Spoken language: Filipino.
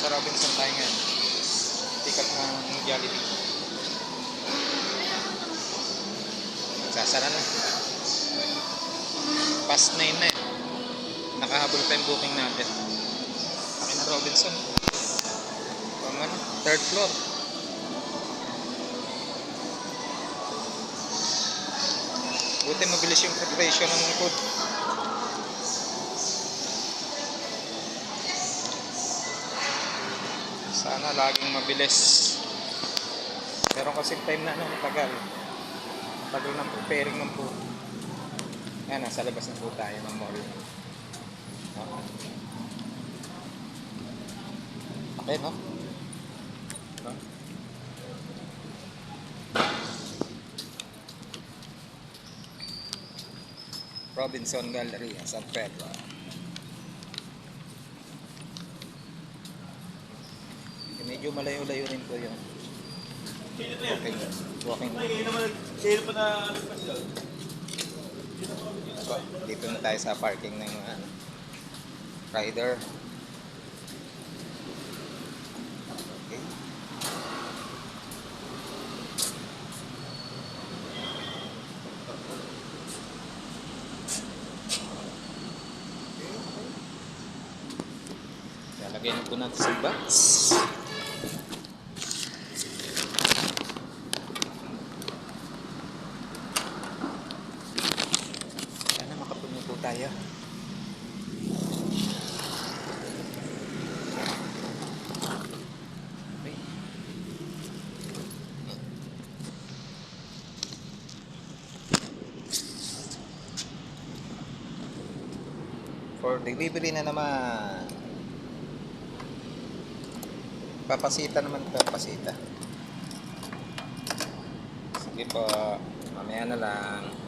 Sa Robinson tayo ngayon. Tikat ng Jollibee. Magsasara na. Past 9 na eh. Nakahabol pa yung booking natin. Akin na Robinson. Pang ano, third floor. Buti mabilis yung preparation ng food. Sana laging mabilis. Pero kasi time na matagal. Matagal ng preparing ng food. Ayan, nasa labas na po tayo ng mall. Okay, no? Robinson Galleria, San Pedro. Medyo malayo-layo rin po yun. Walking. Dito na tayo sa parking ng rider. Okay. Lalagyan po natin sa box. Sana makapuno po tayo. Okay. For delivery na naman. Papasita naman ito, papasita. Sige po, mamaya na lang.